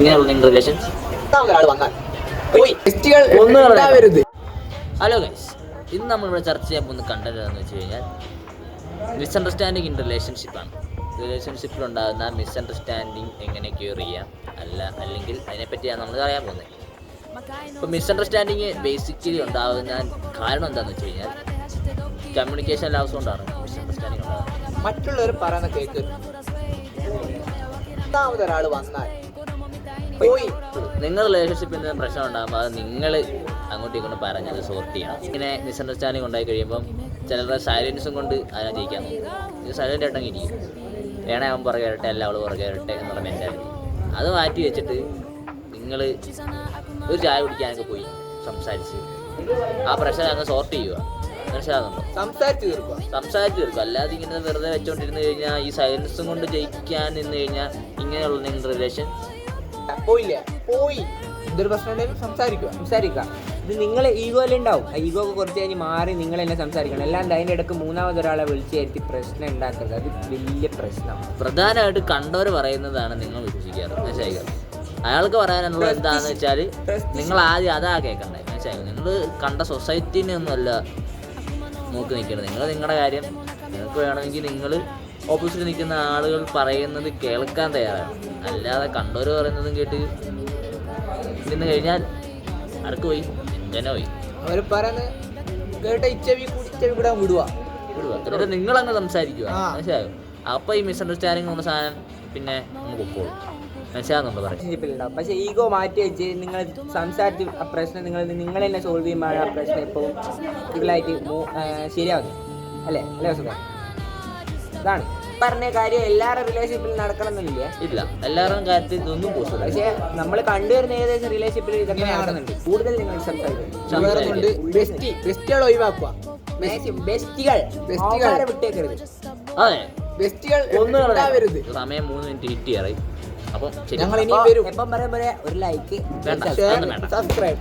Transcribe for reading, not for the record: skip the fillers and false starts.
Hello guys, ഇന്ന് നമ്മളിവിടെ ചർച്ച ചെയ്യാൻ പോകുന്ന കണ്ടന്റ് എന്താണെന്ന് വെച്ച് കഴിഞ്ഞാൽ മിസ്അണ്ടർസ്റ്റാൻഡിങ് ഇൻ റിലേഷൻഷിപ്പാണ്. റിലേഷൻഷിപ്പിലുണ്ടാകുന്ന മിസ്അണ്ടർസ്റ്റാൻഡിങ് എങ്ങനെ ക്യൂർ ചെയ്യാം അല്ലെങ്കിൽ അതിനെപ്പറ്റിയാണ് നമ്മൾ അറിയാൻ പോകുന്നത്. ഇപ്പോൾ മിസ്അണ്ടർസ്റ്റാൻഡിങ് ബേസിക്കലി ഉണ്ടാകുന്ന കാരണം എന്താണെന്ന് വെച്ച് കഴിഞ്ഞാൽ കമ്മ്യൂണിക്കേഷൻ ലാസ് കൊണ്ടാണ് മിസ്അണ്ടർസ്റ്റാൻഡിങ് ഉണ്ടാകുന്നത്. മറ്റുള്ളവർ പറയുന്ന കേക്ക് ഒരാൾ വന്നാൽ നിങ്ങൾ റിലേഷൻഷിപ്പിൽ പ്രശ്നം ഉണ്ടാകുമ്പോൾ അത് നിങ്ങൾ അങ്ങോട്ടും ഇങ്ങോട്ടും പറഞ്ഞത് സോർട്ട് ചെയ്യണം. ഇങ്ങനെ മിസ്അണ്ടർസ്റ്റാൻഡിങ് ഉണ്ടായി കഴിയുമ്പം ചിലരുടെ സൈലൻസും കൊണ്ട് അതിനെ ജയിക്കാൻ നോക്കും. ഇത് സൈലൻ്റ് ആയിട്ടങ്ങ് ഇരിക്കും. വേണേ അവൻ പുറകെ വരട്ടെ, അല്ല അവൾ പുറകെ വരട്ടെ എന്നുള്ള മെൻറ്റാലിറ്റി അത് മാറ്റി വെച്ചിട്ട് നിങ്ങൾ ഒരു ചായ കുടിക്കാനൊക്കെ പോയി സംസാരിച്ച് ആ പ്രശ്നം അങ്ങ് സോർട്ട് ചെയ്യുക. മനസ്സിലാകുന്നുണ്ടോ? സംസാരിച്ച് തീർക്കും. അല്ലാതെ ഇങ്ങനെ വെറുതെ വെച്ചോണ്ടിരുന്ന് കഴിഞ്ഞാൽ ഈ സൈലൻസും കൊണ്ട് ജയിക്കാൻ നിന്ന് കഴിഞ്ഞാൽ ഇങ്ങനെയുള്ള നിങ്ങളുടെ റിലേഷൻ പോയി എന്തൊരു പ്രശ്നം ഉണ്ടെങ്കിലും സംസാരിക്കുക. ഇത് നിങ്ങൾ ഈഗോയിലുണ്ടാവും. ആ ഈഗോ ഒക്കെ കുറച്ച് കഴിഞ്ഞ് മാറി നിങ്ങൾ തന്നെ സംസാരിക്കണം. അല്ലാണ്ട് അതിൻ്റെ ഇടയ്ക്ക് മൂന്നാമതൊരാളെ വിളിച്ചു കയറ്റി പ്രശ്നം ഉണ്ടാക്കരുത്. അത് വലിയ പ്രശ്നമാണ്. പ്രധാനമായിട്ട് കണ്ടവർ പറയുന്നതാണ് നിങ്ങൾ വിശ്വസിക്കാറ്. മനസ്സിലാക്കുക. അയാൾക്ക് പറയാനുള്ളത് എന്താണെന്ന് വെച്ചാൽ നിങ്ങൾ ആദ്യം അതാ കേൾക്കണ്ടേ. മനസ്സിലാക്കുക. നിങ്ങൾ കണ്ട സൊസൈറ്റീനെ ഒന്നുമല്ല നോക്കി നിൽക്കണം. നിങ്ങൾ നിങ്ങളുടെ കാര്യം നിങ്ങൾക്ക് വേണമെങ്കിൽ നിങ്ങൾ ഓപ്പോസിറ്റ് നിൽക്കുന്ന ആളുകൾ പറയുന്നത് കേൾക്കാൻ തയ്യാറാണ്. അല്ലാതെ കണ്ടവർ പറയുന്നതും കേട്ട് നിന്ന് കഴിഞ്ഞാൽ ആർക്ക് പോയി? എങ്ങനെ പോയി? അവർ പറയുന്നത് കേട്ട ഇച്ചവി കൂടെ വിടുക. എന്നിട്ട് നിങ്ങളങ്ങ് സംസാരിക്കുക. മനസ്സിലായോ? അപ്പോൾ ഈ മിസ്അണ്ടർസ്റ്റാൻഡിങ് എന്ന സാധനം പിന്നെ അങ്ങ് പൊക്കോളും. മനസ്സിലാകുന്നുണ്ടോ പറയുന്നത്? പക്ഷേ ഈഗോ മാറ്റി വെച്ച് നിങ്ങൾ സംസാരിച്ച് ആ പ്രശ്നം നിങ്ങൾ തന്നെ സോൾവ് ചെയ്യുമ്പോൾ ആ പ്രശ്നം എപ്പോഴും സിവിലായിട്ട് ശരിയാവുന്നു. അല്ലേ സുഖം? ഇതാണ് പറഞ്ഞ കാര്യം. എല്ലാവരുടെ റിലേഷൻഷിപ്പിൽ നടക്കണമെന്നില്ല. ഇല്ല, എല്ലാവരുടെയും കാര്യത്തിൽ ഇതൊന്നും പോസിബിൾ. പക്ഷേ നമ്മൾ കണ്ടുവരുന്ന ഏകദേശം റിലേഷൻഷിപ്പിൽ ഇതൊക്കെ നടക്കുന്നുണ്ട്. കൂടുതൽ നിങ്ങൾ ബെസ്റ്റികൾ ഒഴിവാക്കുക. ബെസ്റ്റികൾ വിട്ടേക്കരുത്. അതെ, ബെസ്റ്റികൾ സമയം 3 മിനിറ്റ് ഹിറ്റ് ചെയ്യാറായി. അപ്പം ഞങ്ങൾ ഇനി വരും. എപ്പം പറയാൻ പോലെ ഒരു ലൈക്ക്, വേണ്ട, സബ്സ്ക്രൈബ്.